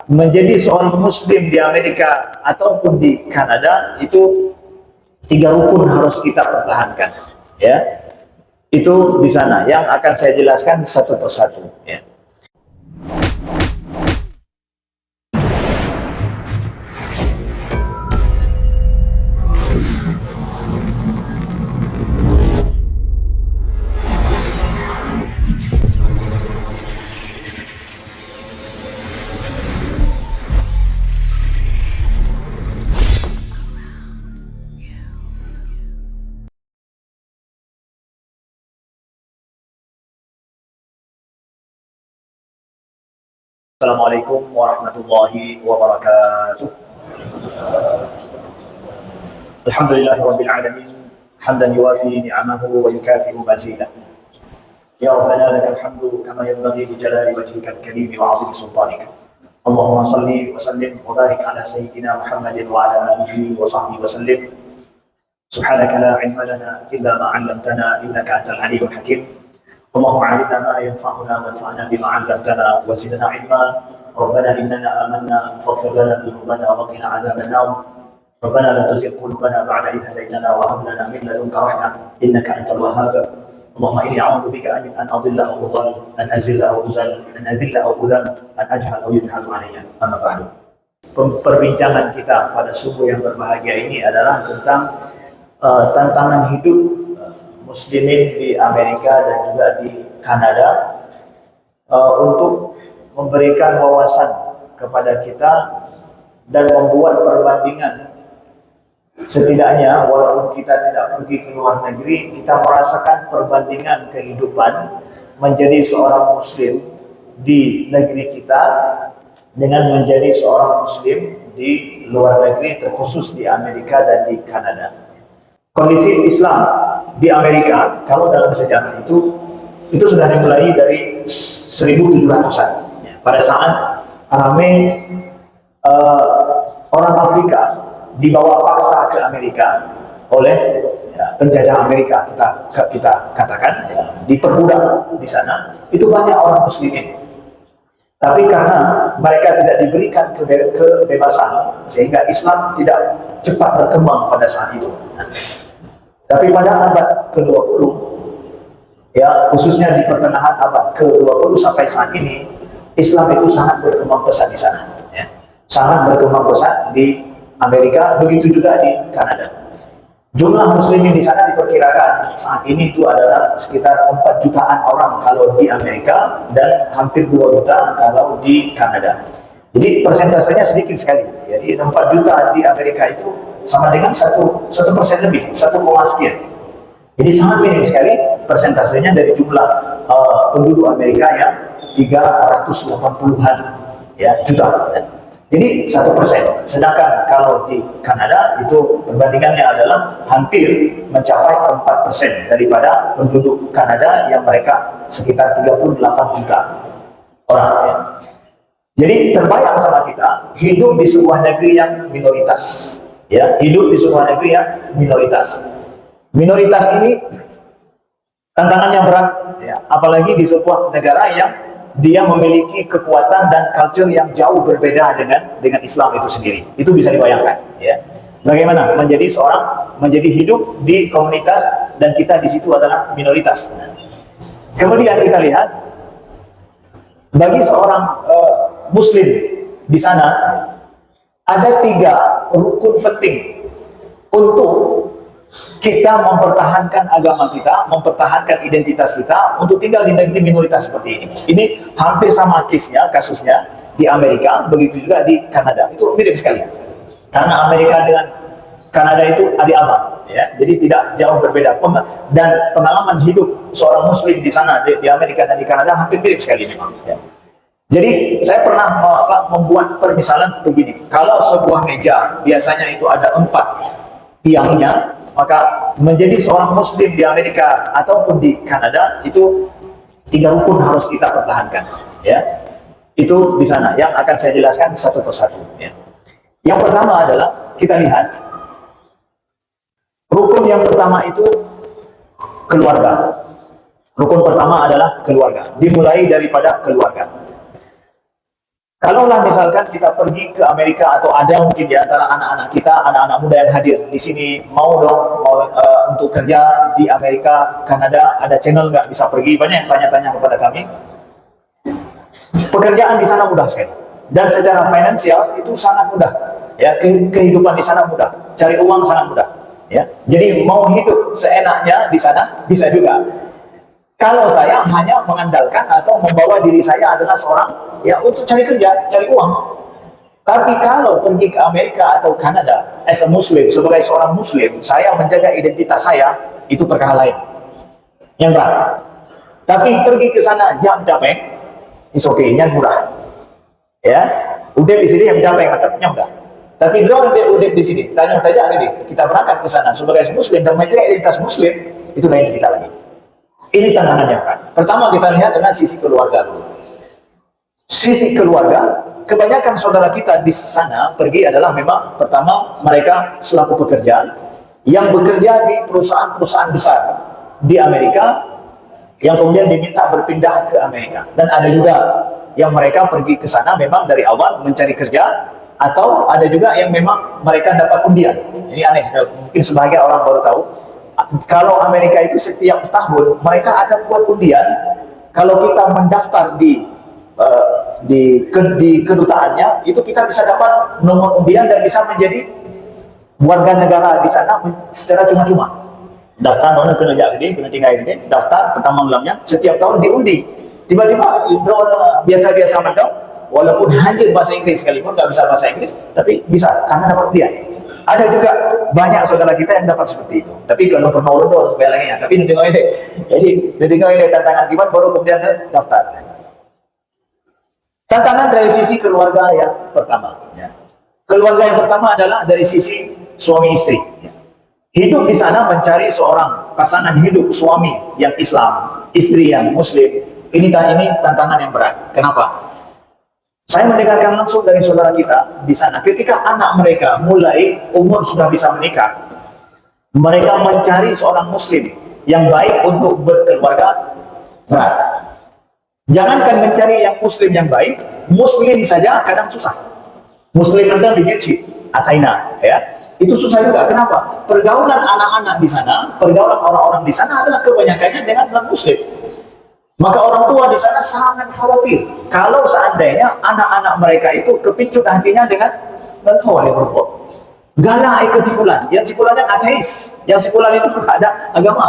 menjadi seorang muslim di Amerika ataupun di Kanada, itu 3 rukun harus kita pertahankan, ya. Itu di sana yang akan saya jelaskan satu persatu, ya. Assalamualaikum warahmatullahi wabarakatuh. Alhamdulillahirabbil alamin, hamdan yuwafi ni'amahu wa yukafi'u mazidah. Ya Rabbana lakal hamdu kama yanbaghi li jalali wajhikal karim wa 'azimi sultanik. Allahumma shalli wa sallim wa barik ala sayyidina Muhammadin wa ala alihi wa sahbihi wa sallim. Subhanaka la 'ilma lana illa ma 'allamtana innaka antal alimul hakim. اللهم علمنا ما ينفعنا وانفعنا بما علمتنا وزدنا علما. ربنا اننا امنا فاغفر لنا ذنوبنا وقنا عذاب النار. ربنا لا تزغ قلوبنا بعد إذ هديتنا وهب لنا من لدنك رحمة إنك أنت الوهاب. اللهم إني أعوذ بك أن أضل أو أضل، أن أزل أو أزل، أن أذل أو أذل، أن أجهل أو يجهل علي. أما بعد. Perbincangan kita pada subuh yang berbahagia ini adalah tentang tantangan hidup muslimin di Amerika dan juga di Kanada, untuk memberikan wawasan kepada kita dan membuat perbandingan. Setidaknya walaupun kita tidak pergi ke luar negeri, kita merasakan perbandingan kehidupan menjadi seorang muslim di negeri kita dengan menjadi seorang muslim di luar negeri, terkhusus di Amerika dan di Kanada. Kondisi Islam di Amerika, kalau dalam sejarah itu sudah dimulai dari 1700-an. Pada saat ramai orang Afrika dibawa paksa ke Amerika oleh penjajah Amerika, kita katakan, diperbudak di sana. Itu banyak orang muslimin. Tapi karena mereka tidak diberikan kebebasan, sehingga Islam tidak cepat berkembang pada saat itu. Tapi pada abad ke-20, khususnya di pertengahan abad ke-20 sampai saat ini, Islam itu sangat berkembang pesat di sana. Sangat berkembang pesat di Amerika, begitu juga di Kanada. Jumlah muslimin di sana diperkirakan saat ini itu adalah sekitar 4 jutaan orang kalau di Amerika, dan hampir 2 juta kalau di Kanada. Jadi persentasenya sedikit sekali. Jadi 4 juta di Amerika itu sama dengan 1% lebih, 1, sekian. Jadi sangat minim sekali persentasenya dari jumlah penduduk Amerika yang 380-an juta. Jadi 1%. Sedangkan kalau di Kanada itu perbandingannya adalah hampir mencapai 4% daripada penduduk Kanada yang mereka sekitar 38 juta orang. Jadi terbayang sama kita hidup di sebuah negeri yang minoritas. Hidup di sebuah negeri yang minoritas. Minoritas ini tantangannya berat, apalagi di sebuah negara yang dia memiliki kekuatan dan culture yang jauh berbeda dengan Islam itu sendiri. Itu bisa dibayangkan, bagaimana menjadi hidup di komunitas dan kita di situ adalah minoritas. Kemudian kita lihat bagi seorang muslim di sana ada 3 rukun penting untuk kita mempertahankan agama kita, mempertahankan identitas kita untuk tinggal di negeri minoritas seperti ini. Ini hampir sama kasusnya di Amerika, begitu juga di Kanada. Itu mirip sekali. Karena Amerika dengan Kanada itu adik abang, jadi tidak jauh berbeda. Dan pengalaman hidup seorang muslim di sana, di Amerika dan di Kanada hampir mirip sekali memang. Jadi saya pernah membuat permisalan begini. Kalau sebuah meja biasanya itu ada 4 tiangnya, maka menjadi seorang muslim di Amerika ataupun di Kanada itu 3 rukun harus kita pertahankan. Itu di sana yang akan saya jelaskan satu persatu. Yang pertama adalah kita lihat rukun yang pertama itu keluarga. Rukun pertama adalah keluarga. Dimulai daripada keluarga. Kalaulah misalkan kita pergi ke Amerika, atau ada mungkin di antara anak-anak kita, anak-anak muda yang hadir di sini, mau dong mau, untuk kerja di Amerika, Kanada, ada channel nggak bisa pergi? Banyak yang tanya-tanya kepada kami. Pekerjaan di sana mudah sekali, dan secara finansial itu sangat mudah. Ya, kehidupan di sana mudah, cari uang sangat mudah. Ya, jadi mau hidup seenaknya di sana bisa juga. Kalau saya hanya mengandalkan atau membawa diri saya adalah seorang ya untuk cari kerja, cari uang. Tapi kalau pergi ke Amerika atau Kanada as a Muslim, sebagai seorang Muslim, saya menjaga identitas saya, itu perkara lain yang berat. Tapi pergi ke sana jam capek, is okay, yang mudah. Ya, udah di sini yang capek macamnya mudah. Tapi orang dia udah di sini, tanya saja ini, kita berangkat ke sana sebagai Muslim dan menjaga identitas Muslim, itu lain cerita lagi. Ini tantangannya kan. Pertama kita lihat dengan sisi keluarga dulu. Sisi keluarga, kebanyakan saudara kita di sana pergi adalah memang pertama mereka selaku pekerja yang bekerja di perusahaan-perusahaan besar di Amerika, yang kemudian diminta berpindah ke Amerika. Dan ada juga yang mereka pergi ke sana memang dari awal mencari kerja, atau ada juga yang memang mereka dapat undian. Ini aneh, mungkin sebagian orang baru tahu. Kalau Amerika itu setiap tahun mereka ada buat undian. Kalau kita mendaftar di kedutaannya, itu kita bisa dapat nomor undian dan bisa menjadi warga negara di sana secara cuma-cuma. Daftar mana kena gede, kena tinggal gede, daftar pertama malamnya, setiap tahun diundi. Tiba-tiba biasa-biasa mendong, walaupun hanya bahasa Inggris sekalipun, nggak bisa bahasa Inggris, tapi bisa karena dapat undian. Ada juga banyak saudara kita yang dapat seperti itu. Tapi kalau pernah order sebelahnya, tapi nanti ngoile. Jadi nanti ngoile tantangan gimana baru kemudian daftar. Tantangan dari sisi keluarga yang pertama. Ya. Keluarga yang pertama adalah dari sisi suami istri. Ya. Hidup di sana mencari seorang pasangan hidup, suami yang Islam, istri yang Muslim. Ini tantangan yang berat. Kenapa? Saya mendengarkan langsung dari saudara kita di sana, ketika anak mereka mulai umur sudah bisa menikah, mereka mencari seorang Muslim yang baik untuk berkeluarga berat. Jangankan mencari yang Muslim yang baik, Muslim saja kadang susah. Muslim kadang dicuci, asaina, ya. Itu susah juga. Kenapa? Pergaulan anak-anak di sana, pergaulan orang-orang di sana adalah kebanyakannya dengan non-Muslim. Maka orang tua di sana sangat khawatir kalau seandainya anak-anak mereka itu kepincut hatinya dengan mentawali berbuat. Galak kesimpulan, yang simpulannya ateis, yang simpulan itu tidak ada agama.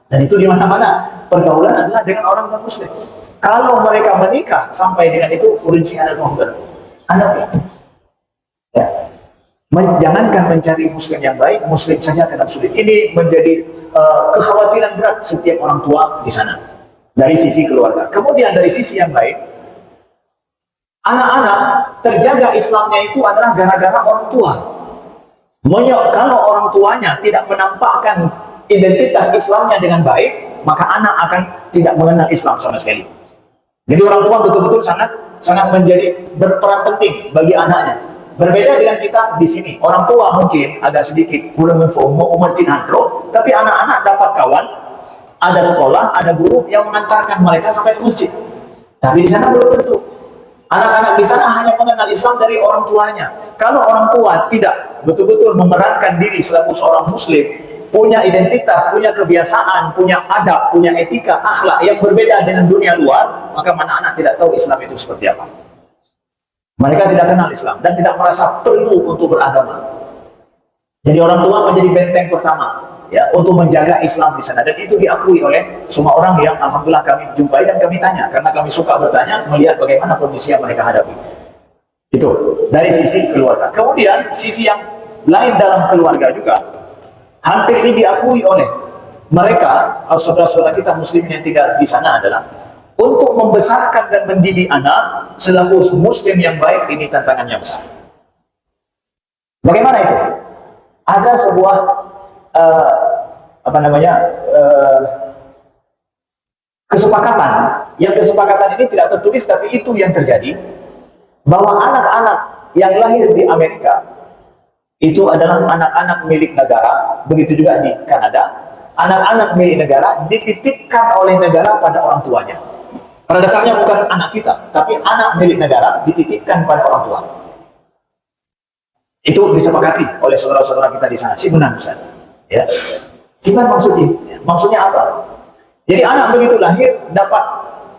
Dan itu di mana-mana pergaulan adalah dengan orang non-Muslim. Kalau mereka menikah sampai dengan itu rincian dan mohon, anak ya. Jangankan mencari Muslim yang baik, Muslim saja kadang sulit. Ini menjadi kekhawatiran berat setiap orang tua di sana. Dari sisi keluarga. Kemudian dari sisi yang lain, anak-anak terjaga Islamnya itu adalah gara-gara orang tua. Kalau orang tuanya tidak menampakkan identitas Islamnya dengan baik, maka anak akan tidak mengenal Islam sama sekali. Jadi orang tua betul-betul sangat menjadi berperan penting bagi anaknya. Berbeda dengan kita di sini, orang tua mungkin agak sedikit kurang mau masjid handro, tapi anak-anak dapat kawan, ada sekolah, ada guru yang mengantarkan mereka sampai ke masjid. Tapi di sana belum tentu. Anak-anak di sana hanya mengenal Islam dari orang tuanya. Kalau orang tua tidak betul-betul memerankan diri selaku seorang Muslim, punya identitas, punya kebiasaan, punya adab, punya etika, akhlak yang berbeda dengan dunia luar, maka mana anak tidak tahu Islam itu seperti apa. Mereka tidak kenal Islam dan tidak merasa perlu untuk beragama. Jadi orang tua menjadi benteng pertama, ya, untuk menjaga Islam di sana, dan itu diakui oleh semua orang yang alhamdulillah kami jumpai dan kami tanya, karena kami suka bertanya melihat bagaimana kondisi yang mereka hadapi. Itu dari sisi keluarga. Kemudian sisi yang lain dalam keluarga juga hampir ini diakui oleh mereka, saudara-saudara kita Muslim yang tinggal di sana, adalah untuk membesarkan dan mendidik anak selaku Muslim yang baik. Ini tantangannya besar. Bagaimana itu? Ada sebuah kesepakatan. Yang kesepakatan ini tidak tertulis, tapi itu yang terjadi, bahwa anak-anak yang lahir di Amerika itu adalah anak-anak milik negara. Begitu juga di Kanada, anak-anak milik negara dititipkan oleh negara pada orang tuanya. Pada dasarnya bukan anak kita, tapi anak milik negara dititipkan pada orang tua. Itu disepakati oleh saudara-saudara kita di sana. Si benar, Ustaz. Ya. Gimana maksudnya? Maksudnya apa? Jadi anak begitu lahir dapat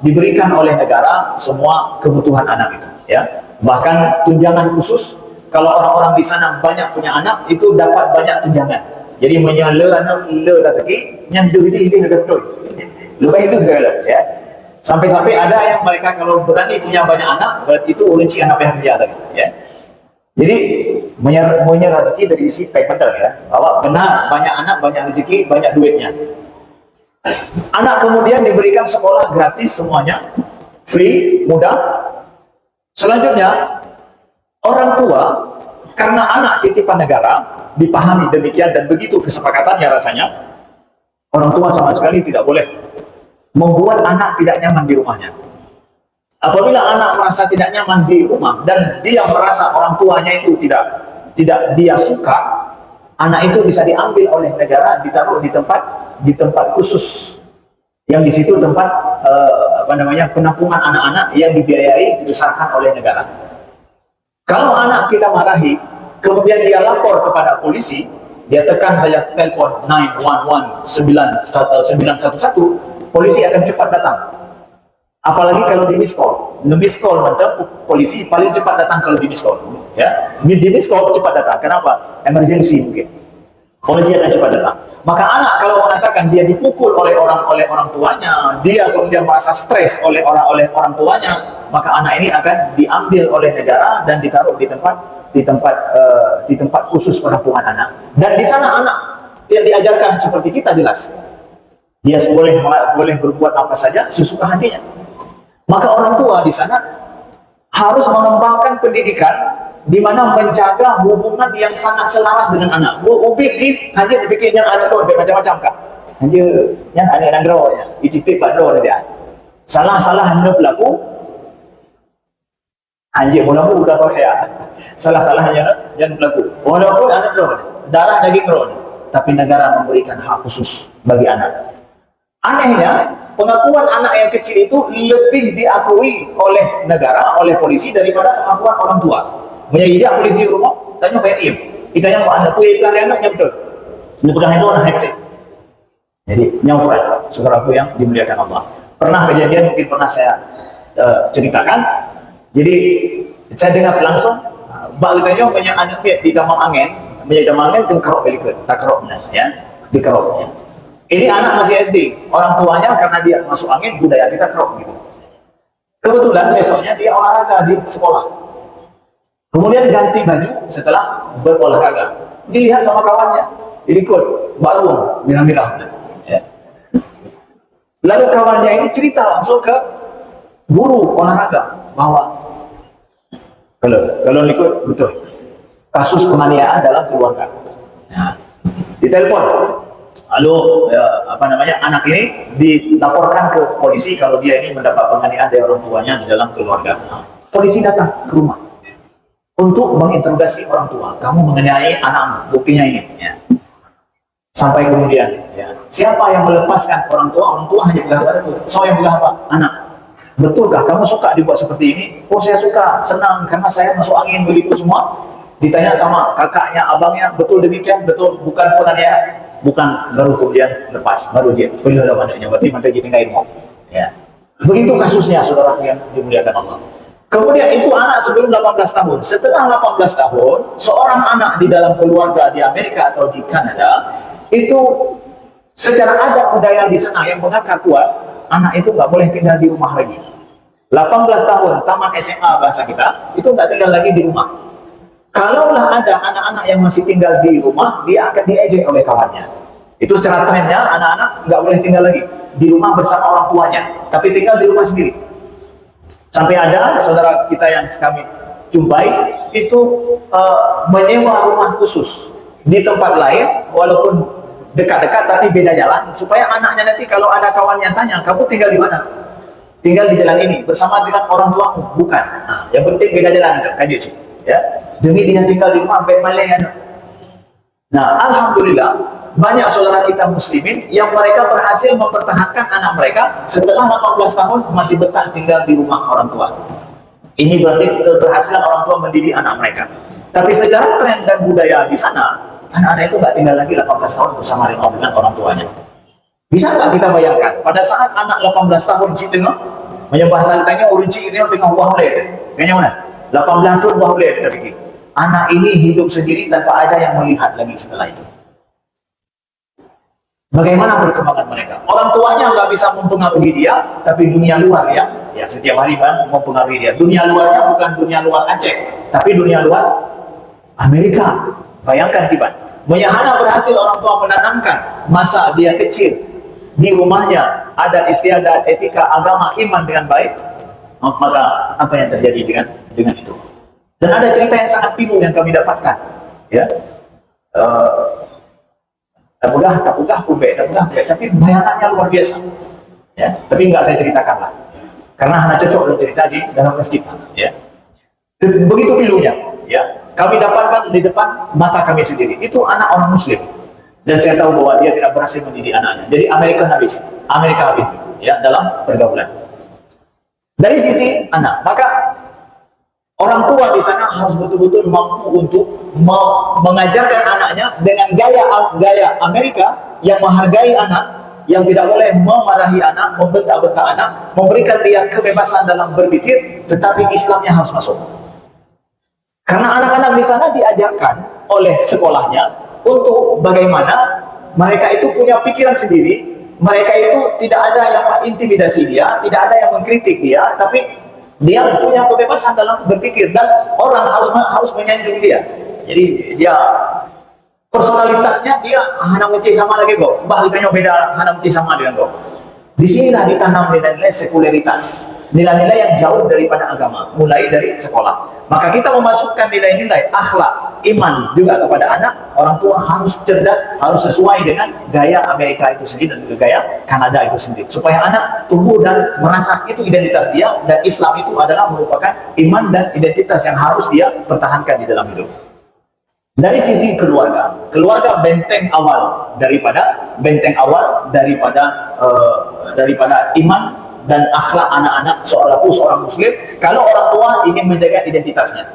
diberikan oleh negara semua kebutuhan anak itu. Ya. Bahkan tunjangan khusus. Kalau orang-orang di sana banyak punya anak, itu dapat banyak tunjangan. Jadi menyala anak le rezeki, nyandu itu lebih betul. Lebih itu segala, ya. Sampai-sampai ada yang mereka kalau berani punya banyak anak, berarti itu urinci anak yang kerja tadi, ya. Jadi punya rezeki dari isi baik betul, ya. Bahwa benar banyak anak, banyak rezeki, banyak duitnya. Anak kemudian diberikan sekolah gratis semuanya, free, mudah. Selanjutnya orang tua, karena anak titipan negara, dipahami demikian dan begitu kesepakatannya rasanya, orang tua sama sekali tidak boleh membuat anak tidak nyaman di rumahnya. Apabila anak merasa tidak nyaman di rumah dan dia merasa orang tuanya itu tidak dia suka, anak itu bisa diambil oleh negara, ditaruh di tempat khusus, yang di situ tempat penampungan anak-anak yang dibiayai, dibesarkan oleh negara. Kalau anak kita marahi, kemudian dia lapor kepada polisi, dia tekan saja telepon 911, polisi akan cepat datang. Apalagi kalau di miss call. Miss call mantap, polisi paling cepat datang kalau di miss call. Ya, di miss call cepat datang. Kenapa? Emergency mungkin. Polisi akan cepat datang. Maka anak kalau mengatakan dia dipukul oleh orang tuanya, dia kemudian merasa stres oleh orang tuanya, maka anak ini akan diambil oleh negara dan ditaruh di tempat khusus penampungan anak. Dan di sana anak tidak diajarkan seperti kita jelas. Dia boleh berbuat apa saja sesuka hatinya. Maka orang tua di sana harus mengembangkan pendidikan di mana menjaga hubungan yang sangat selaras dengan anak. Ubik di hanya dipikir yang anak lo macam-macam kah? Hanya yang anak nandro ya, itipik padro dia. Salah-salah hanya pelaku. Hanya mula udah saya. Salah-salah hanya yang pelaku. Walaupun anak lo darah daging lo, tapi negara memberikan hak khusus bagi anak. Anehnya, pengakuan anak yang kecil itu lebih diakui oleh negara, oleh polisi daripada pengakuan orang tua. Menjadi dia polisi rumah, tanya kayak im. Kita yang anak tu itu anak-anaknya betul. Ini pegang itu anak hektik. Jadi nyamperan, saudaraku yang dimuliakan Allah. Pernah kejadian mungkin pernah saya ceritakan. Jadi saya dengar langsung, bagainya punya anak dia di damang angin, menjadi damang angin tengkerok belikut, tak kerok ya, dikerok. Ya. Ini anak masih SD, orang tuanya karena dia masuk angin budaya kita kerok gitu. Kebetulan besoknya dia olahraga di sekolah. Kemudian ganti baju setelah berolahraga. Dilihat sama kawannya, diikut, baru mirah-mirah. Ya. Lalu kawannya ini cerita langsung ke guru olahraga bahwa kalau ikut betul kasus penganiayaan dalam keluarga. Nah, ditelepon, lalu anak ini dilaporkan ke polisi kalau dia ini mendapat penganiayaan dari orang tuanya di dalam keluarga. Polisi datang ke rumah untuk menginterogasi orang tua. Kamu menganiayai anakmu, buktinya ini. Ya. Sampai kemudian, ya, siapa yang melepaskan orang tua? Orang tua hanya bilang, so yang bilang apa? Anak. Betulkah kamu suka dibuat seperti ini? Oh saya suka, senang karena saya masuk angin begitu semua. Ditanya sama kakaknya, abangnya, betul demikian? Betul, bukan penganiayaan? Bukan, baru kemudian lepas, baru dia beliau dalam adanya, berarti mantap jadi ilmu. Ya. Begitu kasusnya, saudara yang dimuliakan Allah. Kemudian itu anak sebelum 18 tahun. Setelah 18 tahun, seorang anak di dalam keluarga di Amerika atau di Kanada, itu secara adat budaya di sana yang mengakar kuat, anak itu nggak boleh tinggal di rumah lagi. 18 tahun, tamat SMA bahasa kita, itu nggak tinggal lagi di rumah. Kalaulah ada anak-anak yang masih tinggal di rumah, dia akan diejek oleh kawannya. Itu secara trennya, anak-anak nggak boleh tinggal lagi di rumah bersama orang tuanya, tapi tinggal di rumah sendiri. Sampai ada saudara kita yang kami jumpai itu menyewa rumah khusus di tempat lain, walaupun dekat-dekat tapi beda jalan, supaya anaknya nanti kalau ada kawan yang tanya, kamu tinggal di mana? Tinggal di jalan ini bersama dengan orang tuamu? Bukan. Nah, yang penting beda jalan, kaji ya. Demi dia tinggal di rumah baik malih. Nah, alhamdulillah banyak saudara kita muslimin yang mereka berhasil mempertahankan anak mereka setelah 18 tahun masih betah tinggal di rumah orang tua. Ini berarti keberhasilan orang tua mendidik anak mereka. Tapi secara tren dan budaya di sana, anak-anak itu nggak tinggal lagi 18 tahun bersama dengan orang tuanya. Bisa nggak kita bayangkan, pada saat anak 18 tahun cik tengah menyembah tanya urun cik ini tengah wahuleh, kayaknya mana? 18 tahun wahuleh kita fikir. Anak ini hidup sendiri tanpa ada yang melihat lagi setelah itu. Bagaimana perkembangan mereka? Orang tuanya nggak bisa mempengaruhi dia, tapi dunia luar ya setiap hari kan mempengaruhi dia. Dunia luarnya bukan dunia luar Aceh, tapi dunia luar Amerika. Bayangkan Tiban, Muyahana berhasil orang tua menanamkan masa dia kecil di rumahnya adat istiadat, etika, agama, iman dengan baik. Maka apa yang terjadi dengan itu? Dan ada cerita yang sangat pilu yang kami dapatkan, ya. Tapugah, tapi bayangannya luar biasa, ya. Tapi nggak saya ceritakan lah, karena hanya cocok cerita di dalam masjid, ya. Begitu pilunya, ya. Kami dapatkan di depan mata kami sendiri. Itu anak orang Muslim, dan saya tahu bahwa dia tidak berhasil mendidik anaknya. Jadi Amerika habis, ya, dalam pergaulan. Dari sisi anak, maka orang tua di sana harus betul-betul mampu untuk mengajarkan anaknya dengan gaya Amerika yang menghargai anak, yang tidak boleh memarahi anak, membentak-bentak anak, memberikan dia kebebasan dalam berpikir, tetapi Islamnya harus masuk. Karena anak-anak di sana diajarkan oleh sekolahnya untuk bagaimana mereka itu punya pikiran sendiri, mereka itu tidak ada yang mengintimidasi dia, tidak ada yang mengkritik dia, tapi dia punya kebebasan dalam berpikir, dan orang harus menyanjung dia. Jadi dia personalitasnya dia hana menci sama lagi kok, bahkan beda hana menci sama dengan kok. Di sinilah ditanam nilai-nilai sekularitas, nilai-nilai yang jauh daripada agama, mulai dari sekolah. Maka kita memasukkan nilai-nilai akhlak, iman juga kepada anak. Orang tua harus cerdas, harus sesuai dengan gaya Amerika itu sendiri dan juga gaya Kanada itu sendiri, supaya anak tumbuh dan merasa itu identitas dia, dan Islam itu adalah merupakan iman dan identitas yang harus dia pertahankan di dalam hidup. Dari sisi keluarga benteng awal daripada iman dan akhlak anak-anak seorang muslim, kalau orang tua ingin menjaga identitasnya.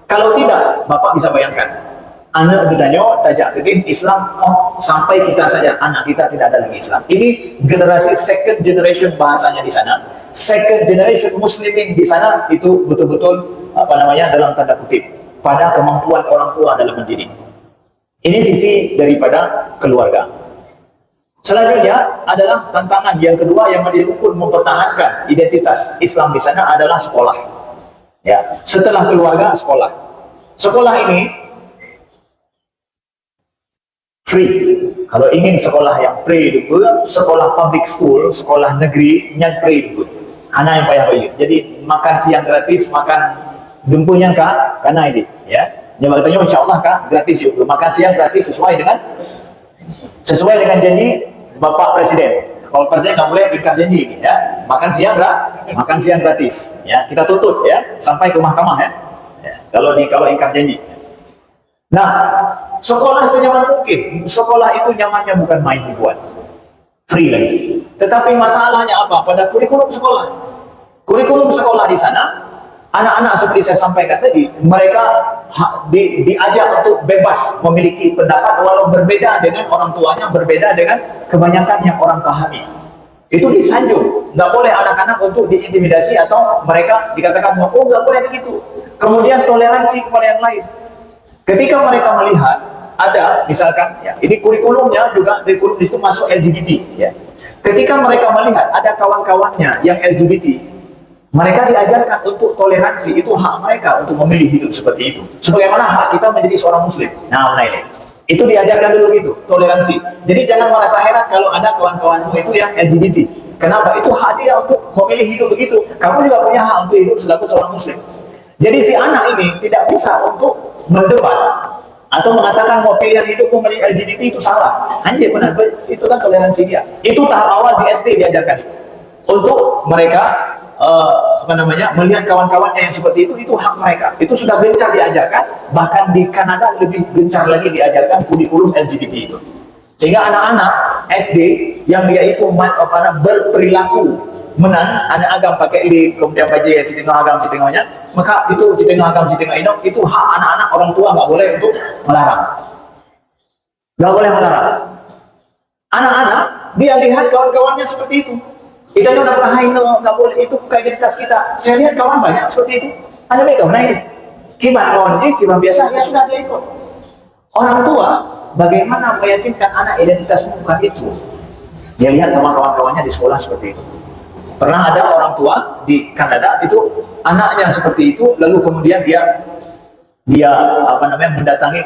Kalau tidak, Bapak bisa bayangkan, anak ditanya tajak kedih Islam, sampai kita saja, anak kita tidak ada lagi Islam. Ini generasi second generation bahasanya di sana, second generation muslimin di sana, itu betul-betul dalam tanda kutip, pada kemampuan orang tua dalam mendidik. Ini sisi daripada keluarga. Selanjutnya adalah tantangan yang kedua yang menjadi rukun mempertahankan identitas Islam di sana adalah sekolah. Ya, setelah keluarga, sekolah. Sekolah ini free. Kalau ingin sekolah yang free dulu, sekolah public school, sekolah negeri yang free dulu. Hanya yang payah bayu. Jadi makan siang gratis, makan dumpunya kah? Karena ini, ya. Yang bertanya insya Allah kah? Gratis juga. Makan siang gratis sesuai dengan janji Bapak Presiden. Kalau Presiden nggak boleh ingkar janji, ya. Makan siang gratis, ya. Kita tuntut, ya, sampai ke mahkamah, ya. Ya. Kalau ingkar janji. Nah, sekolah senyaman mungkin. Sekolah itu nyamannya bukan main dibuat, free lagi. Tetapi masalahnya apa? Pada kurikulum sekolah. Kurikulum sekolah di sana, anak-anak seperti saya sampaikan tadi, mereka diajak untuk bebas memiliki pendapat walau berbeda dengan orang tuanya, berbeda dengan kebanyakan yang orang pahami. Itu disanjung, nggak boleh anak-anak untuk diintimidasi atau mereka dikatakan oh nggak boleh begitu. Kemudian toleransi kepada yang lain. Ketika mereka melihat ada, misalkan, ya, ini kurikulumnya juga kurikulum di situ masuk LGBT, ya. Ketika mereka melihat ada kawan-kawannya yang LGBT, mereka diajarkan untuk toleransi, itu hak mereka untuk memilih hidup seperti itu. Sebagaimana hak kita menjadi seorang muslim. Nah, ini. Itu diajarkan dulu gitu, toleransi. Jadi jangan merasa heran kalau ada kawan-kawanmu itu yang LGBT. Kenapa? Itu hak dia untuk memilih hidup begitu. Kamu juga punya hak untuk hidup selaku seorang muslim. Jadi si anak ini tidak bisa untuk mendebat atau mengatakan mau pilihan hidupmu memilih LGBT itu salah. Hanya benar, itu kan toleransi dia. Itu tahap awal di SD diajarkan itu. Untuk mereka melihat kawan-kawannya yang seperti itu hak mereka. Itu sudah gencar diajarkan, bahkan di Kanada lebih gencar lagi diajarkan kurikulum LGBT itu. Sehingga anak-anak SD yang dia itu berperilaku anak agam pakai lip, kemudian baju si tengah agam si tengahnya, maka itu si tengah agam si tengah itu hak anak-anak, orang tua nggak boleh untuk melarang, nggak boleh melarang. Anak-anak dia lihat kawan-kawannya seperti itu, itu udah berhaino, nggak boleh, itu bukan identitas kita. Saya lihat kawan banyak seperti itu, ada mereka naik kiban konji, kiban biasa, ya sudah dia ikut. Orang tua bagaimana meyakinkan anak identitasmu bukan itu? Dia lihat sama kawan-kawannya di sekolah seperti itu. Pernah ada orang tua di Kanada itu anaknya seperti itu, lalu kemudian dia mendatangi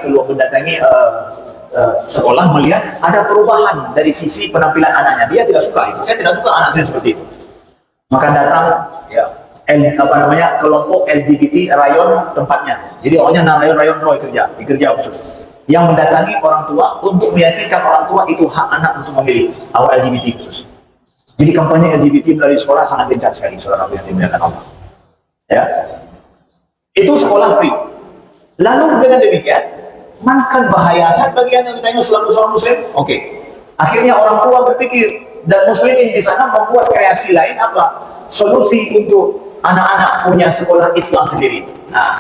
sekolah, melihat ada perubahan dari sisi penampilan anaknya. Dia tidak suka itu. Saya tidak suka anak saya seperti itu. Maka datang kelompok LGBT rayon tempatnya. Jadi awalnya rayon Roy kerja khusus. Yang mendatangi orang tua untuk meyakinkan orang tua itu hak anak untuk memilih awal LGBT khusus. Jadi kampanye LGBT melalui sekolah sangat gencar sekali, saudara yang dimuliakan Allah. Ya, itu sekolah free. Lalu dengan demikian, makan bahaya kan bagi anak kita yang seorang Muslim? Oke. Akhirnya orang tua berpikir dan Muslimin di sana membuat kreasi lain apa? Solusi untuk anak-anak punya sekolah Islam sendiri. Nah,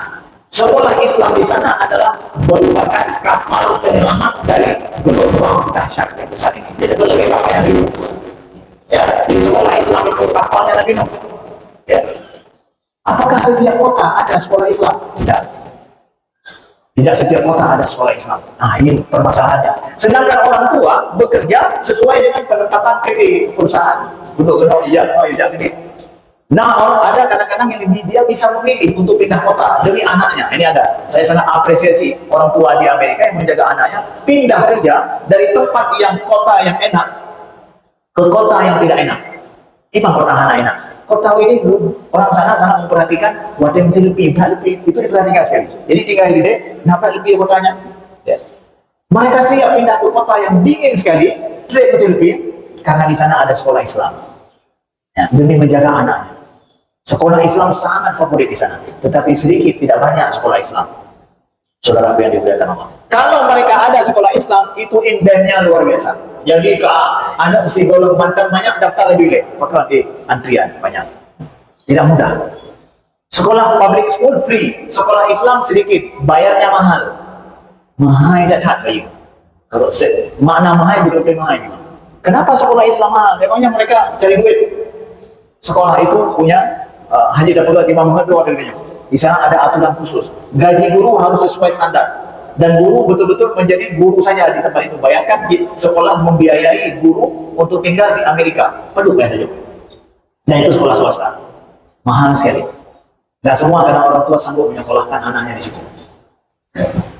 sekolah Islam di sana adalah merupakan kapal penyelamat dari gelombang dahsyat yang besar ini. Jadi berbagai kapal yang dibuat. Ya, di sekolah Islam itu kapalnya Nabi Nuh. Ya. Apakah setiap kota ada sekolah Islam? Tidak. Tidak setiap kota ada sekolah Islam. Nah, ini permasalahannya. Sedangkan orang tua bekerja sesuai dengan penetapan PD perusahaan. Untuk ijazah ini. Nah, ada kadang-kadang yang dia bisa memilih untuk pindah kota demi anaknya. Ini ada. Saya sangat apresiasi orang tua di Amerika yang menjaga anaknya pindah kerja dari tempat yang kota yang enak ke kota yang tidak enak. Ini kota anak enak. Kota ini orang sana sangat memperhatikan wadah yang lebih itu diperhatikan sekali. Jadi tinggal di sini, kenapa lebih kotanya? Ya. Mereka siap pindah ke kota yang dingin sekali, lebih karena di sana ada sekolah Islam. Ya, demi menjaga anaknya. Sekolah Islam sangat favorit di sana, tetapi sedikit tidak banyak sekolah Islam. Saudara yang dimuliakan Allah. Kalau mereka ada sekolah Islam, itu indahnya luar biasa. Jadi anak usia golong mantan banyak daftar lebih pakai antrian banyak. Tidak mudah. Sekolah public school free, sekolah Islam sedikit, bayarnya mahal. Mahal tidak bagi. Kalau makna mahal betul-betul mahal. Kenapa sekolah Islam mahal? Memangnya mereka cari duit. Sekolah itu punya hanya dapat Imam Hado adanya. Di sana ada aturan khusus. Gaji guru harus sesuai standar. Dan guru betul-betul menjadi guru saja di tempat itu. Bayangkan di sekolah membiayai guru untuk tinggal di Amerika. Perlu bayar juga. Dan itu sekolah swasta. Mahal sekali. Tidak semua karena orang tua sanggup menyekolahkan anaknya di situ.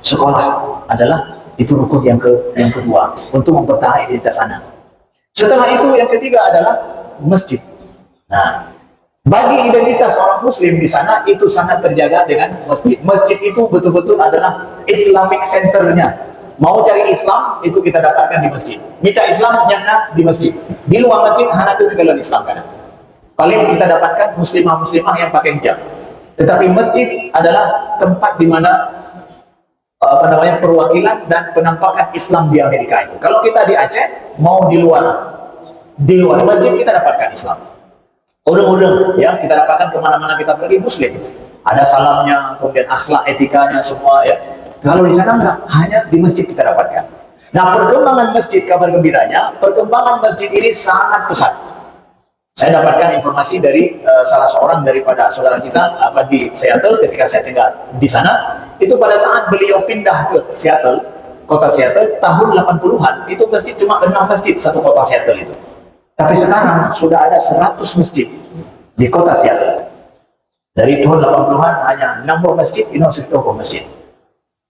Sekolah adalah itu rukun yang kedua untuk mempertahankan identitas anak. Setelah itu yang ketiga adalah masjid. Nah, bagi identitas orang Muslim di sana itu sangat terjaga dengan masjid. Masjid itu betul-betul adalah Islamic Center-nya. Mau cari Islam itu kita dapatkan di masjid. Minta Islam nyana di masjid. Di luar masjid hanya itu kalau Islam kan. Paling kita dapatkan muslimah-muslimah yang pakai hijab. Tetapi masjid adalah tempat di mana perwakilan dan penampakan Islam di Amerika itu. Kalau kita di Aceh mau di luar masjid kita dapatkan Islam. Orang-orang ya kita dapatkan kemana-mana kita pergi Muslim. Ada salamnya, kemudian akhlak etikanya semua ya. Kalau di sana enggak, hanya di masjid kita dapatkan. Nah, perkembangan masjid, kabar gembiranya, perkembangan masjid ini sangat pesat. Saya dapatkan informasi dari salah seorang daripada saudara kita di Seattle ketika saya tinggal di sana. Itu pada saat beliau pindah ke Seattle, kota Seattle tahun 80-an, itu masjid cuma 6 masjid satu kota Seattle itu. Tapi sekarang sudah ada 100 masjid di kota Seattle. Dari tahun 80-an hanya 6 masjid, ini 10 masjid.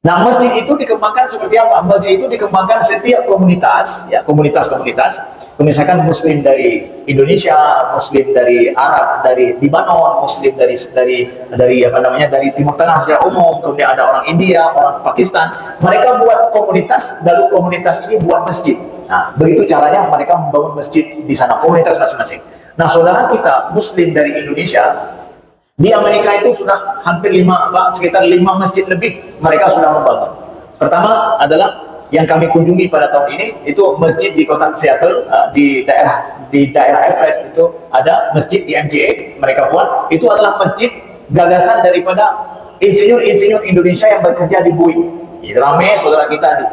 Nah, masjid itu dikembangkan seperti apa? Masjid itu dikembangkan setiap komunitas, ya komunitas-komunitas. Misalkan Muslim dari Indonesia, Muslim dari Arab, dari Libanon, Muslim dari Timur Tengah secara umum, kemudian ada orang India, orang Pakistan. Mereka buat komunitas, lalu komunitas ini buat masjid. Nah, begitu caranya mereka membangun masjid di sana, komunitas masing-masing. Nah, saudara kita Muslim dari Indonesia di Amerika itu sudah hampir sekitar 5 masjid lebih mereka sudah membangun. Pertama adalah yang kami kunjungi pada tahun ini itu masjid di kota Seattle, di daerah Everett itu ada masjid IMCA mereka buat. Itu adalah masjid gagasan daripada insinyur-insinyur Indonesia yang bekerja di Boeing. Ramai saudara kita di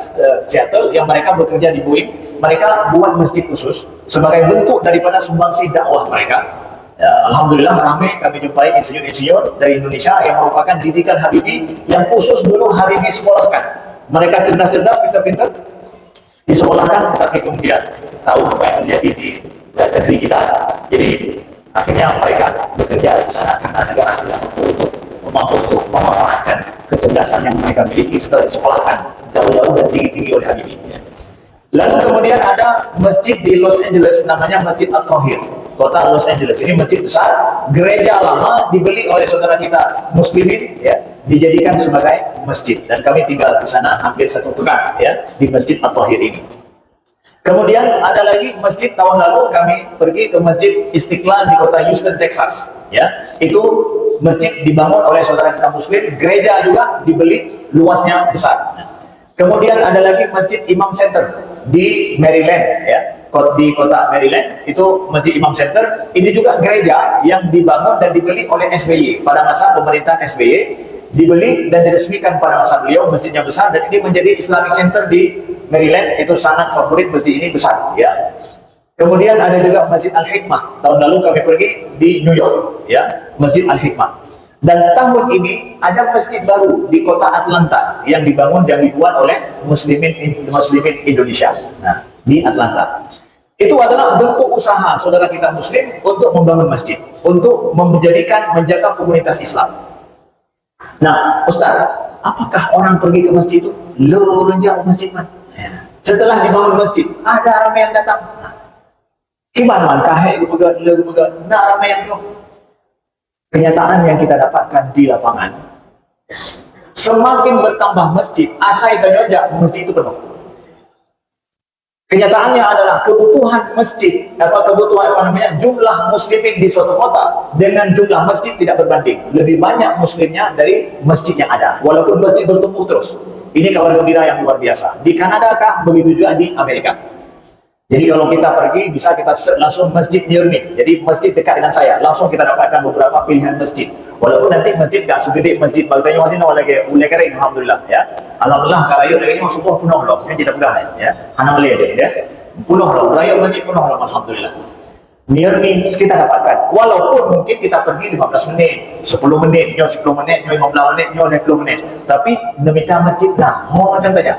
Seattle yang mereka bekerja di Boeing, mereka buat masjid khusus sebagai bentuk daripada sumbangsi dakwah mereka. Ya, Alhamdulillah ramai kami jumpai insinyur-insinyur dari Indonesia yang merupakan didikan Habibie yang khusus dulu Habibie sekolahkan. Mereka cerdas-cerdas, pintar-pintar, disekolahkan, tapi kemudian tahu apa yang terjadi di negeri kita. Jadi akhirnya mereka bekerja di sana karena negara tidak mampu untuk memanfaatkan kecerdasan yang mereka miliki setelah disekolahkan jauh-jauh dan tinggi-tinggi oleh Habibie. Lalu kemudian ada masjid di Los Angeles namanya Masjid At-Tahir, kota Los Angeles. Ini masjid besar, gereja lama dibeli oleh saudara kita muslimin, ya, dijadikan sebagai masjid, dan kami tinggal di sana hampir 1 pekan, ya, di Masjid At-Tahir ini. Kemudian ada lagi masjid, tahun lalu kami pergi ke Masjid Istiqlal di kota Houston, Texas, ya. Itu masjid dibangun oleh saudara kita muslim, gereja juga dibeli, luasnya besar. Kemudian ada lagi Masjid Imam Center di Maryland, ya, di kota Maryland, itu Masjid Imam Center. Ini juga gereja yang dibangun dan dibeli oleh SBY pada masa pemerintahan SBY, dibeli dan diresmikan pada masa beliau. Masjidnya besar dan ini menjadi Islamic Center di Maryland. Itu sangat favorit, masjid ini besar, ya. Kemudian ada juga Masjid Al-Hikmah. Tahun lalu kami pergi di New York, ya, Masjid Al-Hikmah. Dan tahun ini ada masjid baru di kota Atlanta yang dibangun dan dibuat oleh muslimin Indonesia. Nah, di Atlanta. Itu adalah bentuk usaha saudara kita muslim untuk membangun masjid, untuk menjaga komunitas Islam. Nah, Ustaz, apakah orang pergi ke masjid itu? Lo renjak masjid man. Setelah dibangun masjid, ada ramai yang datang. Gimana kahek itu pegang, nak ramai yang tu. Kenyataan yang kita dapatkan di lapangan, semakin bertambah masjid, asai dan yojak, masjid itu penuh. Kenyataannya adalah kebutuhan masjid, jumlah muslimin di suatu kota dengan jumlah masjid tidak berbanding. Lebih banyak muslimnya dari masjid yang ada, walaupun masjid bertumbuh terus. Ini kabar gembira yang luar biasa. Di Kanada kah? Begitu juga di Amerika. Jadi kalau kita pergi, bisa kita search langsung masjid near me. Jadi masjid dekat dengan saya, langsung kita dapatkan beberapa pilihan masjid. Walaupun nanti masjid tak segede masjid Bagdanya Wazina lagi ulai kering, alhamdulillah, ya. Alhamdulillah kalau lagi semua penuh loh, ini tidak pegah, ya. Hana boleh ada, ya. Penuh loh, raya masjid penuh loh, alhamdulillah. Near me kita dapatkan. Walaupun mungkin kita pergi 15 menit, 10 menit, 10 menit, 15 menit, 20 menit. Tapi nemita masjid nah, macam saja.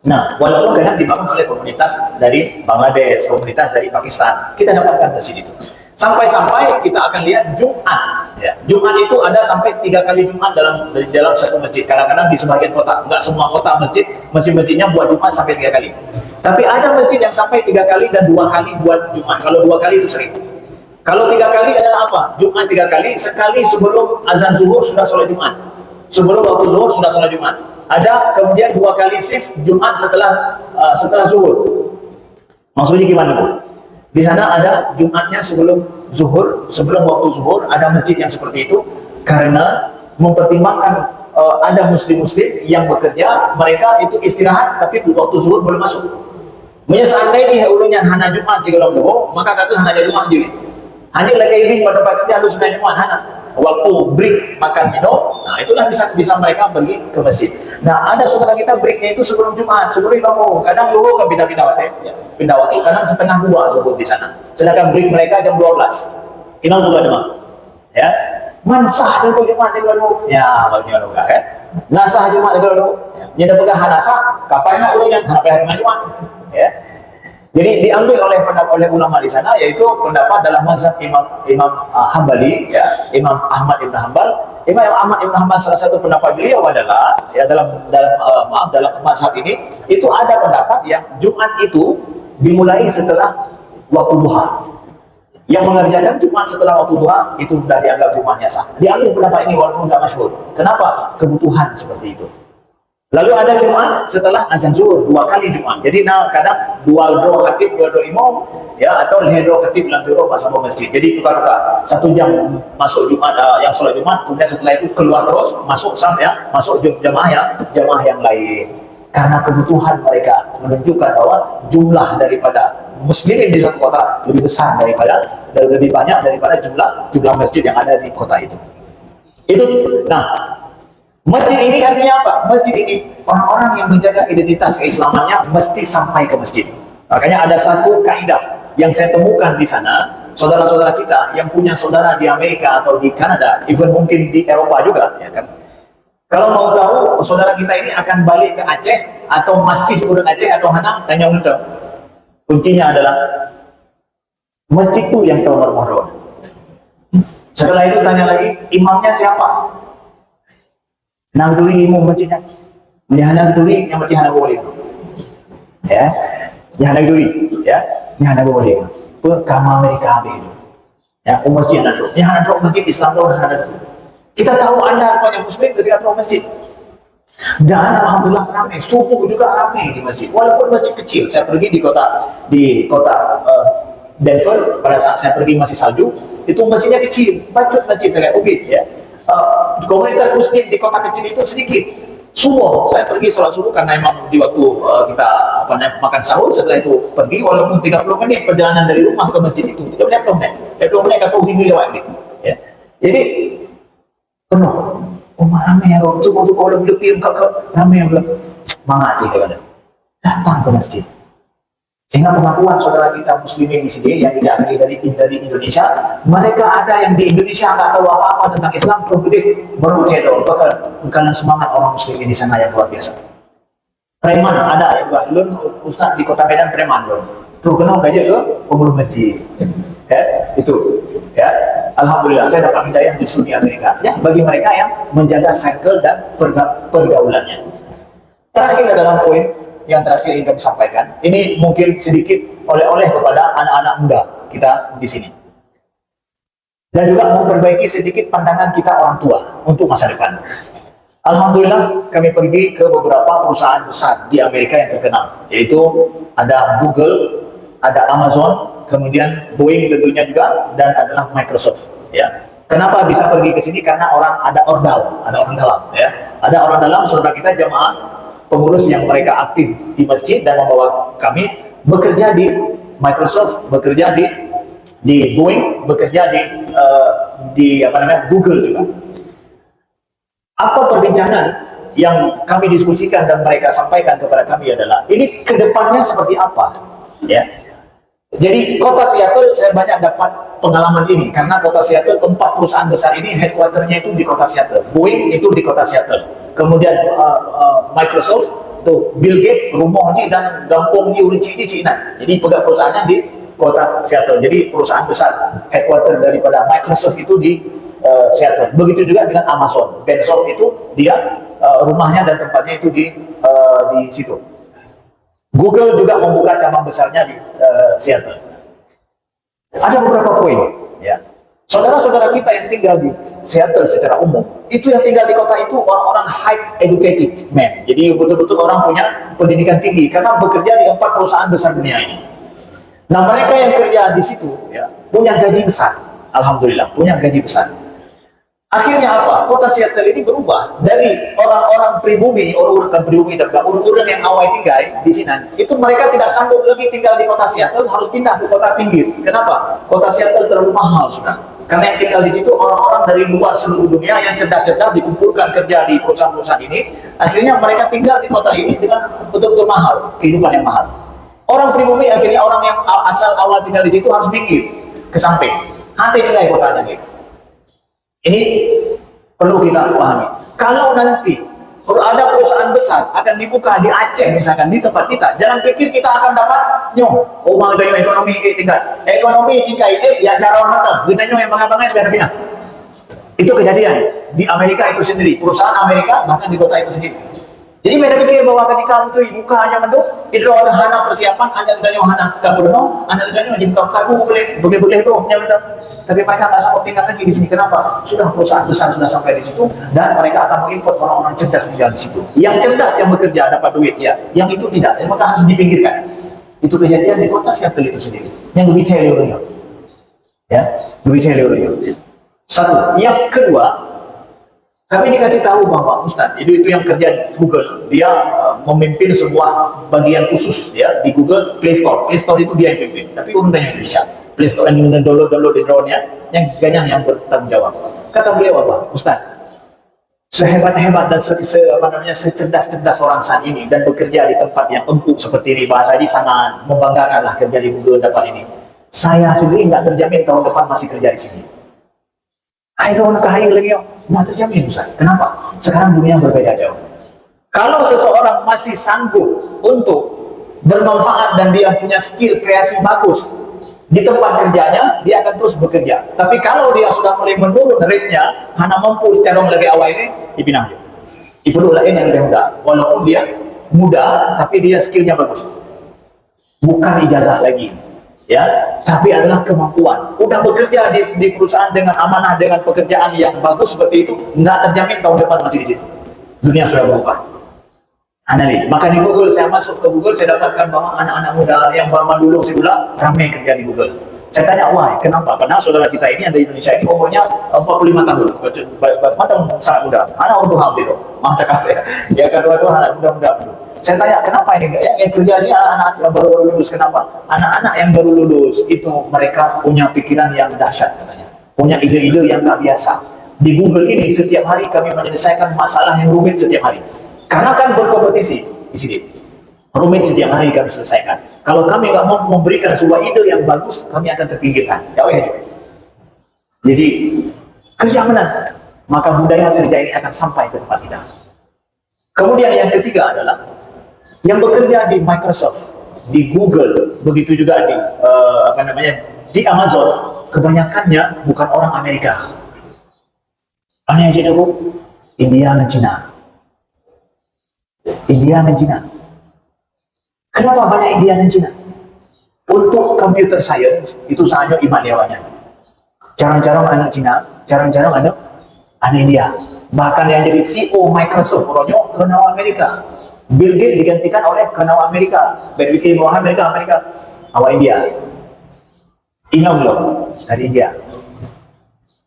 Nah, walaupun kadang dibangun oleh komunitas dari Bangladesh, komunitas dari Pakistan, kita dapatkan masjid itu. Sampai-sampai kita akan lihat Jumat. Ya. Jumat itu ada sampai 3 kali Jumat dalam satu masjid. Kadang-kadang di sebagian kota, enggak semua kota masjid-masjidnya buat Jumat sampai 3 kali. Tapi ada masjid yang sampai 3 kali dan 2 kali buat Jumat. Kalau 2 kali itu sering. Kalau 3 kali adalah apa? Jumat 3 kali, sekali sebelum azan zuhur sudah sholat Jumat. Sebelum waktu zuhur sudah sholat Jumat. Ada kemudian 2 kali shift Jumat setelah zuhur. Maksudnya gimana, Bu? Di sana ada Jumatnya sebelum zuhur, sebelum waktu zuhur, ada masjid yang seperti itu karena mempertimbangkan ada muslim-muslim yang bekerja, mereka itu istirahat tapi waktu zuhur belum masuk. Punya seandainya urunya hana Jumat segala doh, maka kata hana Jumat juga. Hanya lagi ini pada tempat kerja harus Jumat hana. Waktu break makan minum, nah itulah bisa mereka pergi ke masjid. Nah ada saudara kita breaknya itu sebelum Jumat, sebelum bangun. Kadang luhur kan pindah-pindah waktu, ya. Pindah waktu. Kadang setengah 2 zuhur di sana. Sedangkan break mereka jam 12. Inau juga demam, ya. Mansah itu Jumat itu dulu, ya bagian juga kan. Nasah Jumat itu dulu, ya. Dia pegang hanasah, kapan nak urunya? Sampai hari Jumat, ya. Jadi diambil oleh ulama di sana, yaitu pendapat dalam mazhab Imam Hambali, ya, Imam Ahmad Ibn Hanbal. Imam Ahmad Ibn Hanbal salah satu pendapat beliau adalah ya dalam mazhab ini itu ada pendapat yang Jumat itu dimulai setelah waktu duha. Yang mengerjakan Jumat setelah waktu duha itu sudah dianggap Jumatnya sah. Diambil pendapat ini walaupun tidak masyhur. Kenapa? Kebutuhan seperti itu. Lalu ada Jumat setelah azan zuhur, 2 kali Jumat. Jadi kadang 2 khatib, 2 imam, ya, atau 2 khatib dalam biro masuk masjid. Jadi tukar-tukar 1 jam masuk Jumat yang sholat Jumat, kemudian setelah itu keluar terus masuk saf, ya, masuk jamaah yang lain. karena kebutuhan mereka menunjukkan bahwa jumlah daripada muslimin di suatu kota lebih besar daripada lebih banyak daripada jumlah masjid yang ada di kota itu. Nah, masjid ini artinya apa? Masjid ini orang-orang yang menjaga identitas keislamannya mesti sampai ke masjid. Makanya ada satu kaidah yang saya temukan di sana, saudara-saudara kita yang punya saudara di Amerika atau di Kanada, even mungkin di Eropa juga, ya kan? Kalau mau tahu saudara kita ini akan balik ke Aceh atau masih urang Aceh atau Hanang, tanya untuk. Kuncinya adalah masjid itu yang tahu nomor. Setelah itu tanya lagi, imamnya siapa? Nang duri imam masjidnya. Nyahana duri yang berarti hana boleh. Ya. Nyahana duri, ya. Nyahana boleh. Kama Amerika itu. Ya, masjid ada tu. Nyahana tu masjid Islam tu ada tu. Kita tahu Anda banyak muslim ketika ke masjid. Dan alhamdulillah ramai, subuh juga ramai di masjid. Walaupun masjid kecil, saya pergi di kota Denver pada saat saya pergi masih salju, itu masjidnya kecil, bacot masjid saya ubit ya. Komunitas muslim di kota kecil itu sedikit. Subuh saya pergi sholat subuh karena memang di waktu kita makan sahur, setelah itu pergi walaupun 30 menit perjalanan dari rumah ke masjid itu, 30 menit atau tinggi lewat ya. Jadi penuh. Ramai ya, subuh orang lebih ramai yang bilang mengati kepada datang ke masjid. Sehingga pengakuan saudara kita muslimin di sini yang tidak dari Indonesia, mereka ada yang di Indonesia nggak tahu apa-apa tentang Islam, terus gede baru cedol, karena semangat orang muslimin di sana yang luar biasa. Preman ada ya juga, lun ustaz di kota Medan preman lun, terus kenal aja ke pengurus masjid, ya itu, ya. Alhamdulillah saya dapat hidayah justru di Amerika, ya bagi mereka yang menjaga circle dan pergaulannya. Terakhir dalam poin yang terakhir ingin kami sampaikan, ini mungkin sedikit oleh-oleh kepada anak-anak muda kita di sini. Dan juga memperbaiki sedikit pandangan kita orang tua untuk masa depan. Alhamdulillah kami pergi ke beberapa perusahaan besar di Amerika yang terkenal, yaitu ada Google, ada Amazon, kemudian Boeing tentunya juga, dan adalah Microsoft. Ya. Kenapa bisa pergi ke sini? Karena ada orang dalam. Ya. Ada orang dalam saudara kita jamaah pengurus yang mereka aktif di masjid dan membawa kami bekerja di Microsoft, bekerja di Boeing, bekerja di Google juga. Apa perbincangan yang kami diskusikan dan mereka sampaikan kepada kami adalah ini kedepannya seperti apa, ya. Jadi kota Seattle saya banyak dapat pengalaman ini karena kota Seattle 4 perusahaan besar ini headquarternya itu di kota Seattle. Boeing itu di kota Seattle. Kemudian Microsoft tuh Bill Gates rumahnya dan gampung di Urinci di Cina. Jadi perusahaannya di kota Seattle. Jadi perusahaan besar headquarter daripada Microsoft itu di Seattle. Begitu juga dengan Amazon. Bezos itu dia rumahnya dan tempatnya itu di situ. Google juga membuka cabang besarnya di Seattle. Ada beberapa poin, ya. Saudara-saudara kita yang tinggal di Seattle secara umum, itu yang tinggal di kota itu orang-orang high educated men. Jadi betul-betul orang punya pendidikan tinggi karena bekerja di 4 perusahaan besar dunia ini. Nah, mereka yang kerja di situ, ya, punya gaji besar. Alhamdulillah, punya gaji besar. Akhirnya apa? Kota Seattle ini berubah dari orang-orang pribumi, orang-orang pribumi dan orang-orang yang awal tinggal di sini. Itu mereka tidak sanggup lagi tinggal di kota Seattle, harus pindah ke kota pinggir. Kenapa? Kota Seattle terlalu mahal sudah. Karena yang tinggal di situ orang-orang dari luar seluruh dunia yang cerdas-cerdas dikumpulkan kerja di perusahaan-perusahaan ini. Akhirnya mereka tinggal di kota ini dengan betul-betul mahal, kehidupan yang mahal. Orang pribumi akhirnya orang yang asal awal tinggal di situ harus pinggir ke samping. Hati nilai kotanya gitu. Ini perlu kita pahami. Kalau nanti ada perusahaan besar akan dibuka di Aceh misalkan di tempat kita, jangan pikir kita akan dapat rumah dengan ekonomi tinggal. Ekonomi tinggal ya cara orang kita yang abang-abangnya biar pindah. Itu kejadian di Amerika itu sendiri, perusahaan Amerika bahkan di kota itu sendiri. Jadi mereka pikir bahwa ketika itu buka hanya menduk, itu ada hana persiapan, anda tidak hana kaburno, anda tidak jadi buka kaku boleh itu, tapi mereka nggak sanggup tinggal lagi di sini. Kenapa? Sudah perusahaan besar sudah sampai di situ dan mereka akan mengimport orang-orang cerdas tinggal di situ. Yang cerdas yang bekerja dapat duit ya, yang itu tidak, maka harus dipinggirkan. Itu kejadian di kota Seattle itu sendiri. Yang lebih celiurnya, ya, lebih celiurnya. Satu, yang kedua. Kami dikasih tahu bahwa Ustaz, itu yang kerja di Google, dia memimpin sebuah bagian khusus ya di Google Play Store. Play Store itu dia yang pimpin, tapi urun dari Indonesia. Play Store yang download di drone-nya, yang ganyang yang bertanggung jawab. Kata beliau apa? Ustaz, sehebat-hebat dan secerdas-cerdas orang saat ini dan bekerja di tempat yang empuk seperti ini, bahasa ini sangat membanggakan lah kerja di Google dapat ini. Saya sendiri nggak terjamin tahun depan masih kerja di sini. I don't kaya lagi, nggak terjamin Ustaz. Kenapa? Sekarang dunia berbeda jauh. Kalau seseorang masih sanggup untuk bermanfaat dan dia punya skill kreasi bagus di tempat kerjanya, dia akan terus bekerja. Tapi kalau dia sudah mulai menurun rate-nya, hanya mampu terong lagi awal ini, dipinang dia. Perlu lain yang lebih muda. Walaupun dia muda, tapi dia skillnya bagus. Bukan ijazah lagi, ya, tapi adalah kemampuan. Udah bekerja di perusahaan dengan amanah, dengan pekerjaan yang bagus seperti itu, nggak terjamin tahun depan masih di situ. Dunia sudah berubah. Anali. Maka di Google, saya masuk ke Google, saya dapatkan bahwa anak-anak muda yang baru lulus itu ramai kerja di Google. Saya tanya, why? Kenapa? Karena saudara kita ini yang dari Indonesia ini umurnya 45 tahun. Macam sangat muda. Anak umur hampir. Maaf cakap ya. Dia kedua-dua anak muda-muda dulu. Saya tanya, kenapa ini? Yang kerja sih anak-anak yang baru lulus. Kenapa? Anak-anak yang baru lulus itu mereka punya pikiran yang dahsyat katanya. Punya ide-ide yang tak biasa. Di Google ini setiap hari kami menyelesaikan masalah yang rumit setiap hari. Karena kan berkompetisi di sini. Rumit setiap hari kami selesaikan. Kalau kami nggak mau memberikan sebuah ide yang bagus, kami akan terpinggirkan. Ya, ya. Jadi kerja menang, maka budaya kerja ini akan sampai ke tempat kita. Kemudian yang ketiga adalah yang bekerja di Microsoft, di Google, begitu juga di di Amazon, kebanyakannya bukan orang Amerika. Aneh aja dulu, India dan Cina. India dan Cina. Kenapa banyak India dan Cina? Untuk computer science itu hanya iman dewannya. Jarang-jarang anak Cina, jarang-jarang anak India. Bahkan yang jadi CEO Microsoft orangnya kenal Amerika. Bill Gates digantikan oleh kenal Amerika. BWK bawah Amerika awal India. Inam belum dari India.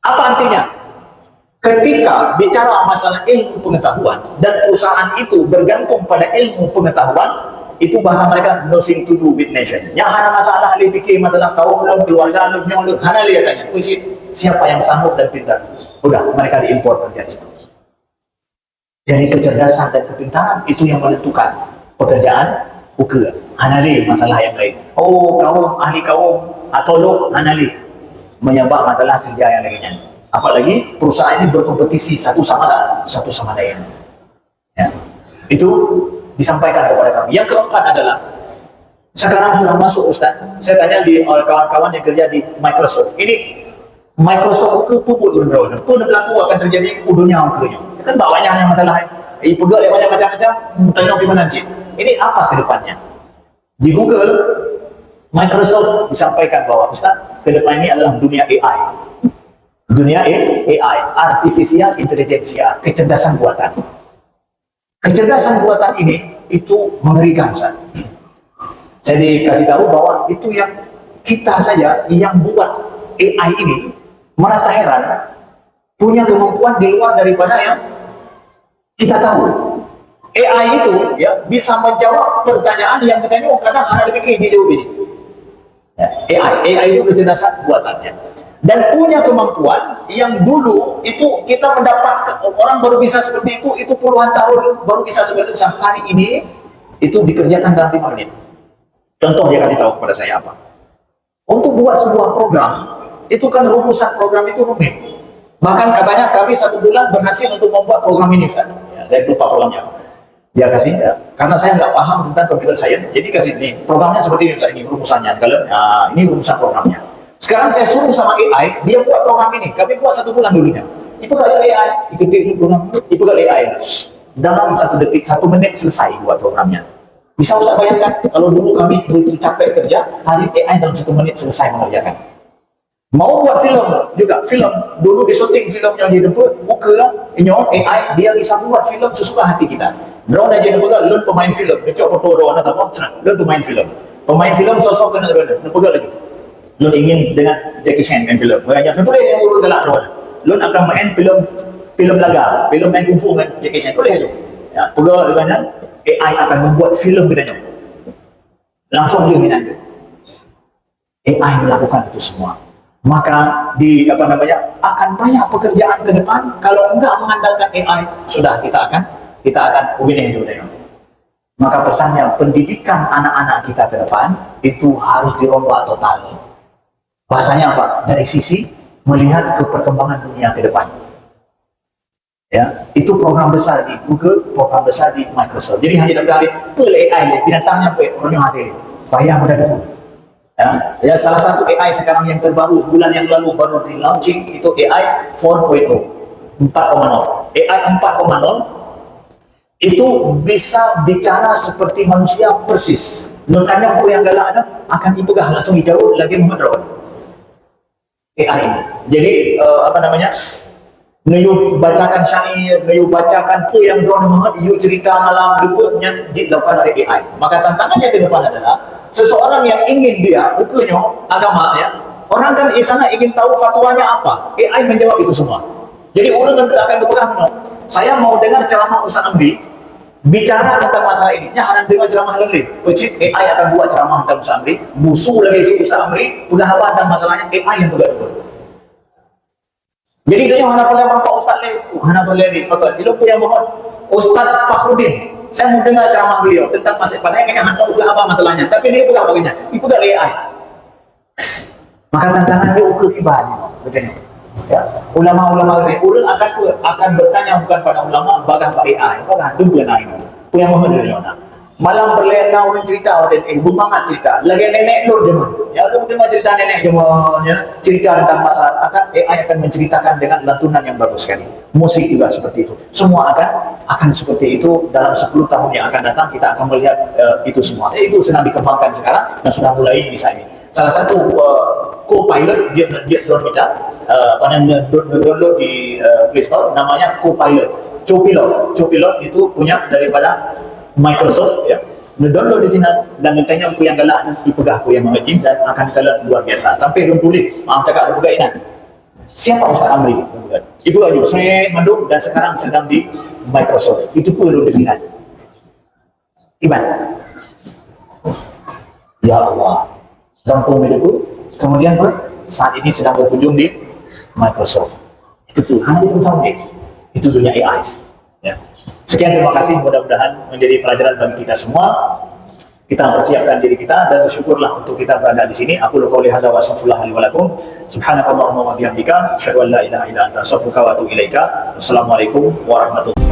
Apa artinya? Ketika bicara masalah ilmu pengetahuan dan perusahaan itu bergantung pada ilmu pengetahuan, itu bahasa mereka nothing to do with nation. Yang hanya masalah ahli fikir adalah kaum lu, keluarga lu, nyolot, hanya lihat katanya. Siapa yang sanggup dan pintar? Udah, mereka diimpor kerja situ. Jadi kecerdasan dan kepintaran itu yang menentukan pekerjaan bukan. Hanya lihat masalah yang lain. Oh, kaum ahli kaum atau lu hanya lihat menyebab masalah kerja yang lainnya. Apalagi perusahaan ini berkompetisi satu sama lain. Ya. Itu disampaikan kepada kami. Yang keempat adalah sekarang sudah masuk Ustaz. Saya tanya di kawan-kawan yang kerja di Microsoft. Ini Microsoft itu pupuk turun pun berlaku akan terjadi kudunya angkanya. Kan bawahnya hanya masalah. Pudul yang banyak macam-macam. Tanya gimana sih? Ini apa ke depannya? Di Google, Microsoft disampaikan bahwa Ustaz, ke depan ini adalah dunia AI. Dunia AI, Artificial Intelligence, kecerdasan buatan. Kecerdasan buatan ini itu mengerikan, Ustaz. Saya dikasih tahu bahwa itu yang kita saja yang buat AI ini merasa heran, punya kemampuan di luar daripada yang kita tahu. AI itu ya bisa menjawab pertanyaan yang kita ini kadang harus dipikir dijawab ini. Ya, AI itu kecerdasan buatannya. Dan punya kemampuan yang dulu itu kita mendapat orang baru bisa seperti itu puluhan tahun baru bisa seperti itu. Hari ini itu dikerjakan dalam 5 menit. Contoh dia kasih tahu kepada saya apa? Untuk buat sebuah program itu kan rumusan program itu rumit. Bahkan katanya kami 1 bulan berhasil untuk membuat program ini, Ustaz. Ya, saya lupa programnya. Dia kasih ya, karena saya nggak paham tentang computer science, jadi kasih nih programnya seperti ini, Ustaz. Ini rumusannya. Kalau ini rumusan programnya. Sekarang saya suruh sama AI, dia buat program ini. Kami buat 1 bulan dulunya. Itu kalau AI, ikuti program itu kalau AI. Dalam 1 detik, 1 menit selesai buat programnya. Bisa usah bayangkan, kalau dulu kami begitu capek kerja, hari AI dalam 1 menit selesai mengerjakan. Mau buat film juga, film dulu di syuting filmnya di depan, buka AI, dia bisa buat film sesuka hati kita. Drone aja depan, lu pemain film, dia coba foto drone atau apa, lu pemain film. Pemain film sosok kena drone, lu pegang lagi. Lu ingin dengan Jackie Chan main film, banyak. Lu boleh yang urut galak drone. Lu akan main film filem laga, filem main kungfu dengan Jackie Chan, boleh tu. Ya, pegawai dengan AI akan membuat filem bedanya. Langsung dia hinan. AI melakukan itu semua. Maka akan banyak pekerjaan ke depan kalau enggak mengandalkan AI, sudah kita akan winning dulu. Maka pesannya, pendidikan anak-anak kita ke depan itu harus dirombak total. Bahasanya apa? Dari sisi melihat ke perkembangan dunia ke depan. Ya, itu program besar di Google, program besar di Microsoft. Jadi hanya dari AI ni binatangnya orang hati ni. Payah pada dulu. Ya, salah satu AI sekarang yang terbaru bulan yang lalu baru di launching itu AI 4.0. 4.0. AI 4.0 itu bisa bicara seperti manusia persis. Notanya yang galak akan dipegah langsung dijauh lagi muhadrat. AI ini. Jadi Nayu bacakan syair, Nayu bacakan tu yang drone mahat, you cerita malam duputnya dilakukan oleh AI. Maka tantangannya ke depan adalah seseorang yang ingin dia bukunya agama ya, orang kan di sana ingin tahu fatwanya apa, AI menjawab itu semua. Jadi orang nanti akan berpegang, saya mau dengar ceramah Ustaz Amri bicara tentang masalah ini. Ya, harap dengar ceramah lagi. Pecik AI akan buat ceramah tentang Ustaz Amri, musuh lagi Ustaz Amri, sudah apa tentang masalahnya AI yang juga. Jadi dia hana boleh bapak Ustaz lain, hana boleh ni. Maka dia yang mohon Ustaz Fakhruddin, saya mau dengar ceramah beliau tentang masalah padahal yang hantar udah apa masalahnya, tapi dia bukan baginya, itu dah AI. Maka tantangan dia ukur ibadahnya, betul. Ya, ulama-ulama ini akan bertanya bukan pada ulama, bagah pada AI, bagah duga naik. Itu yang mohon dia nak. Malam berlena orang cerita bumangat cerita lagi nenek lur dia ya lu dengar cerita nenek dia ya, cerita tentang masalah AI akan menceritakan dengan lantunan yang bagus sekali, musik juga seperti itu, semua akan seperti itu. Dalam 10 tahun yang akan datang kita akan melihat itu semua. Itu sedang dikembangkan sekarang dan sudah mulai bisa ini. Salah satu co-pilot dia download download di Play Store, namanya co-pilot, co-pilot itu punya daripada Microsoft ya, download di sini dan tanya aku yang galak ipegah aku yang mengajin dan akan galak luar biasa sampai dia tulis maaf cakap ada pegainan siapa Ustaz Amri ibu aja saya manduk dan sekarang sedang di Microsoft. Itu perlu dilihat iman ya Allah rampung hidupku. Kemudian saat ini sedang berkunjung di Microsoft. Itu tuh hanya itu sampai itu dunia AI ya. Sekian, terima kasih, mudah-mudahan menjadi pelajaran bagi kita semua. Kita mempersiapkan diri kita dan bersyukurlah untuk kita berada di sini. Aku qouli hadza wa astaghfirullah li wa lakum. Subhanakallahumma wa bihamdika, asyhadu an la ilaha illa anta, astaghfiruka wa atubu ilaika. Wassalamualaikum warahmatullahi wabarakatuh.